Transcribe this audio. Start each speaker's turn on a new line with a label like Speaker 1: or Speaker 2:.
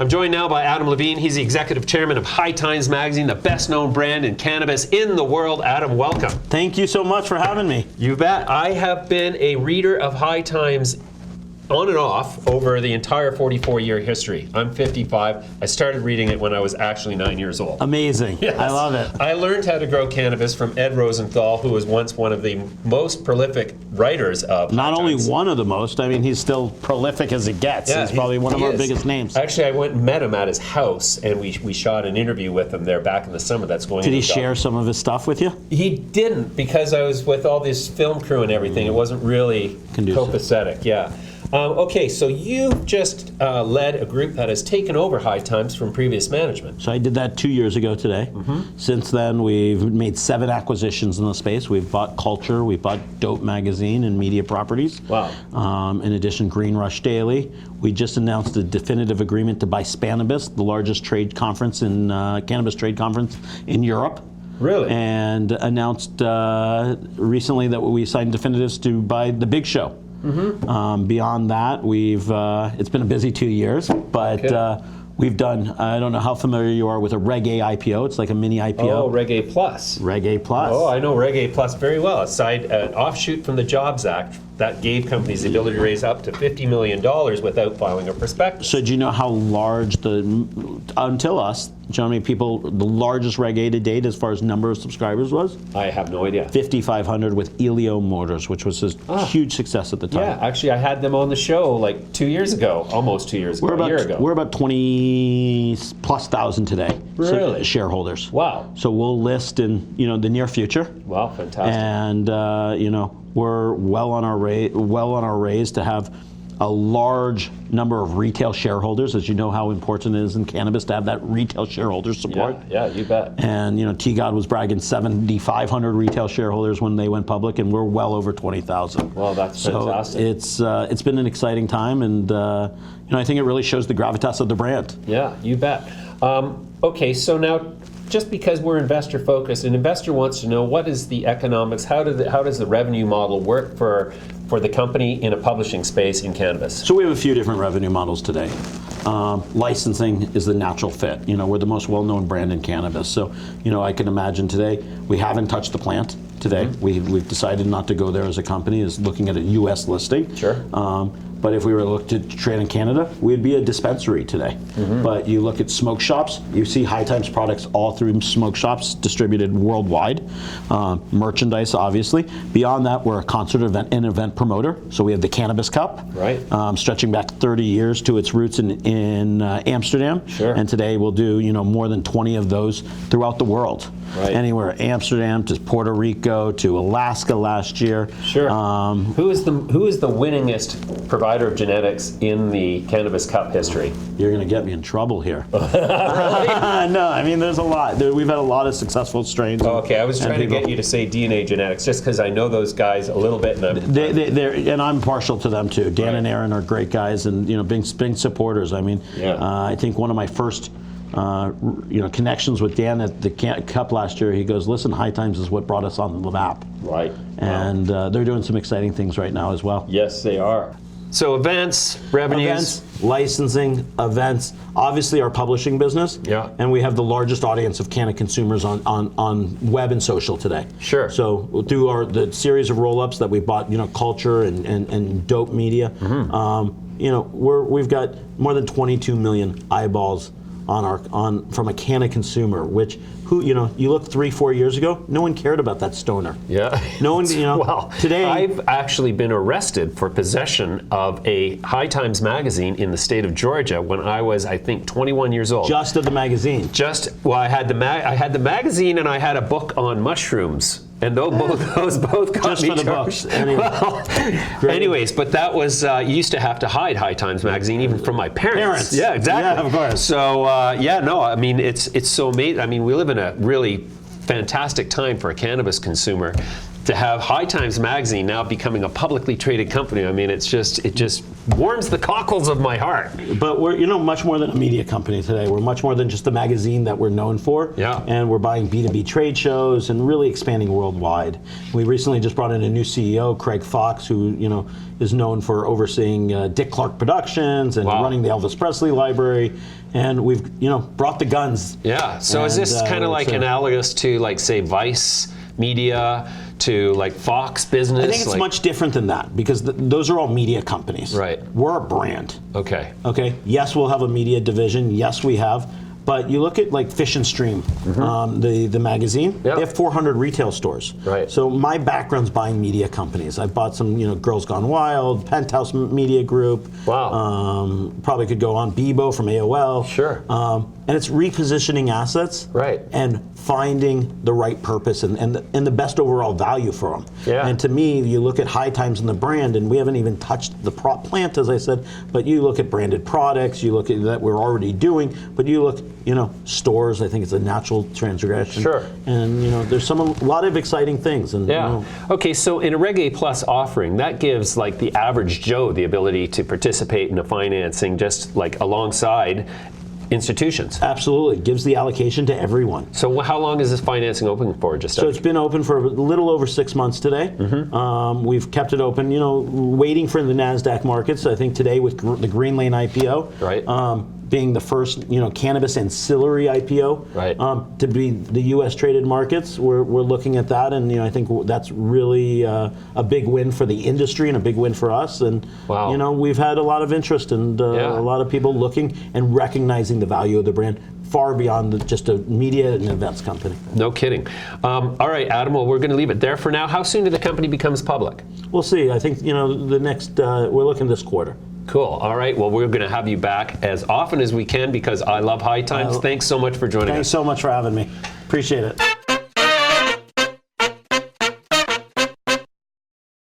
Speaker 1: I'm joined now by Adam Levine. He's the executive chairman of High Times Magazine, the best-known brand in cannabis in the world. Adam, welcome.
Speaker 2: Thank you so much for having me.
Speaker 1: You bet. I have been a reader of High Times on and off over the entire 44-year history. I'm 55. I started reading it when I was actually 9 years old.
Speaker 2: Amazing.
Speaker 1: Yes.
Speaker 2: I love it.
Speaker 1: I learned how to grow cannabis from Ed Rosenthal, who was once one of the most prolific writers of
Speaker 2: Not
Speaker 1: High
Speaker 2: only
Speaker 1: Times.
Speaker 2: one of the most, I mean, he's still prolific as it gets.
Speaker 1: Yeah,
Speaker 2: he's probably one of our
Speaker 1: is.
Speaker 2: biggest names.
Speaker 1: Actually, I went and met him at his house, and we shot an interview with him there back in the summer. That's going.
Speaker 2: Did he
Speaker 1: into
Speaker 2: share some of his stuff with you?
Speaker 1: He didn't, because I was with all this film crew and everything. It wasn't really
Speaker 2: Conducive.
Speaker 1: copacetic. Yeah. Okay, so you just led a group that has taken over High Times from previous management.
Speaker 2: So I did that 2 years ago today. Since then, we've made 7 acquisitions in the space. We've bought Culture, we've bought Dope Magazine and media properties.
Speaker 1: Wow.
Speaker 2: In addition, Green Rush Daily. We just announced a definitive agreement to buy Spanibus, the largest trade conference in cannabis trade conference in Europe.
Speaker 1: Really?
Speaker 2: And announced recently that we signed definitives to buy The Big Show. Beyond that, it's been a busy 2 years, but
Speaker 1: Okay.
Speaker 2: we've done, I don't know how familiar you are with a Reg A IPO. It's like a mini IPO.
Speaker 1: Oh, Reg A Plus.
Speaker 2: Reg A Plus.
Speaker 1: Oh, I know Reg A Plus very well. An offshoot from the Jobs Act that gave companies the ability to raise up to $50 million without filing a prospectus.
Speaker 2: So do you know how large until us, do you know how many people, the largest Reg A to date as far as number of subscribers was?
Speaker 1: I have no idea.
Speaker 2: 5,500 with Elio Motors, which was a huge success at the time.
Speaker 1: Yeah, actually, I had them on the show like 2 years ago, almost 2 years ago, a year ago.
Speaker 2: We're about 20+ thousand today.
Speaker 1: Really?
Speaker 2: Shareholders.
Speaker 1: Wow.
Speaker 2: So we'll list in the near future.
Speaker 1: Wow, fantastic.
Speaker 2: And we're well on our raise to have a large number of retail shareholders. As you know how important it is in cannabis to have that retail shareholder support.
Speaker 1: Yeah, you bet.
Speaker 2: And T-God was bragging 7,500 retail shareholders when they went public, and we're well over 20,000.
Speaker 1: Well, that's fantastic.
Speaker 2: So it's been an exciting time, and I think it really shows the gravitas of the brand.
Speaker 1: Yeah, you bet. Okay, so now, just because we're investor focused, an investor wants to know what is the economics, how does the revenue model work for the company in a publishing space in cannabis?
Speaker 2: So we have a few different revenue models today. Licensing is the natural fit. We're the most well-known brand in cannabis. So, I can imagine today, we haven't touched the plant today. We've decided not to go there as a company, is looking at a U.S. listing.
Speaker 1: Sure.
Speaker 2: But if we were to look to trade in Canada, we'd be a dispensary today. But you look at smoke shops, you see High Times products all through smoke shops distributed worldwide. Merchandise, obviously. Beyond that, we're a concert event and event promoter. So we have the Cannabis Cup,
Speaker 1: right?
Speaker 2: Stretching back 30 years to its roots in Amsterdam.
Speaker 1: Sure.
Speaker 2: And today we'll do more than 20 of those throughout the world.
Speaker 1: Right.
Speaker 2: Anywhere, Amsterdam to Puerto Rico to Alaska last year.
Speaker 1: Sure. Who is the winningest provider of genetics in the Cannabis Cup history?
Speaker 2: You're going to get me in trouble here. No, I mean, there's a lot. We've had a lot of successfung strains.
Speaker 1: Okay, I was trying to get you to say DNA Genetics just because I know those guys a little bit.
Speaker 2: And I'm partial to them too. Dan
Speaker 1: Right.
Speaker 2: and Aaron are great guys and big supporters. I mean, I think one of my first connections with Dan at the Cup last year, he goes, listen, High Times is what brought us on the map.
Speaker 1: Right.
Speaker 2: And they're doing some exciting things right now as well.
Speaker 1: Yes, they are. So events, revenues.
Speaker 2: Licensing, events, obviously our publishing business.
Speaker 1: Yeah.
Speaker 2: And we have the largest audience of canna consumers on web and social today.
Speaker 1: Sure.
Speaker 2: So we'll do the series of roll-ups that we bought, Culture and Dope Media. We've got more than 22 million eyeballs from a canna consumer, you look 3-4 years ago, no one cared about that stoner.
Speaker 1: Yeah.
Speaker 2: No one,
Speaker 1: Well,
Speaker 2: today.
Speaker 1: I've actually been arrested for possession of a High Times magazine in the state of Georgia when I was, I think, 21 years old.
Speaker 2: Just of the magazine.
Speaker 1: I had the magazine and I had a book on mushrooms. And those both got
Speaker 2: just
Speaker 1: me
Speaker 2: for the
Speaker 1: charged.
Speaker 2: books. Anyway.
Speaker 1: Well, anyways, but that was you used to have to hide High Times magazine even from my parents. Yeah, exactly.
Speaker 2: Yeah, of course.
Speaker 1: So I mean it's so amazing. I mean, we live in a really fantastic time for a cannabis consumer. To have High Times magazine now becoming a publicly traded company, I mean, it just warms the cockles of my heart.
Speaker 2: But we're much more than a media company today. We're much more than just the magazine that we're known for.
Speaker 1: Yeah.
Speaker 2: And we're buying B2B trade shows and really expanding worldwide. We recently just brought in a new CEO, Craig Fox, who is known for overseeing Dick Clark Productions and
Speaker 1: Wow.
Speaker 2: running the Elvis Presley Library. and we've brought the guns.
Speaker 1: Yeah. So is this kind of like analogous to like say Vice Media, to like Fox Business?
Speaker 2: I think it's much different than that because those are all media companies.
Speaker 1: Right.
Speaker 2: We're a brand.
Speaker 1: Okay.
Speaker 2: Okay. Yes, we'll have a media division. Yes, we have. But you look at like Fish and Stream, the magazine.
Speaker 1: Yep.
Speaker 2: They have 400 retail stores.
Speaker 1: Right.
Speaker 2: So my background's buying media companies. I bought some, Girls Gone Wild, Penthouse Media Group.
Speaker 1: Wow.
Speaker 2: Probably could go on Bebo from AOL.
Speaker 1: Sure.
Speaker 2: And it's repositioning assets.
Speaker 1: Right.
Speaker 2: And finding the right purpose and the best overall value for them.
Speaker 1: Yeah.
Speaker 2: And to me, you look at High Times in the brand, and we haven't even touched the plant, as I said, but you look at branded products, you look at that we're already doing, but you look, stores, I think it's a natural transgression.
Speaker 1: Sure.
Speaker 2: And, there's a lot of exciting things. And,
Speaker 1: Yeah. Okay, so in a Reg A Plus offering, that gives like the average Joe the ability to participate in the financing just like alongside institutions.
Speaker 2: Absolutely. It gives the allocation to everyone.
Speaker 1: So how long is this financing open for? Just
Speaker 2: So it's been open for a little over 6 months today. We've kept it open, waiting for the NASDAQ markets. I think today with the Green Lane IPO,
Speaker 1: right.
Speaker 2: Being the first, cannabis ancillary IPO,
Speaker 1: right.
Speaker 2: To be the U.S. traded markets, we're looking at that, and I think that's really a big win for the industry and a big win for us. And
Speaker 1: wow.
Speaker 2: We've had a lot of interest and a lot of people looking and recognizing the value of the brand far beyond just a media and events company.
Speaker 1: No kidding. All right, Adam. Well, we're going to leave it there for now. How soon do the company becomes public?
Speaker 2: We'll see. I think the next we're looking this quarter.
Speaker 1: Cool. All right. Well, we're going to have you back as often as we can because I love High Times. Thanks so much for joining us.
Speaker 2: Thanks so much for having me. Appreciate it.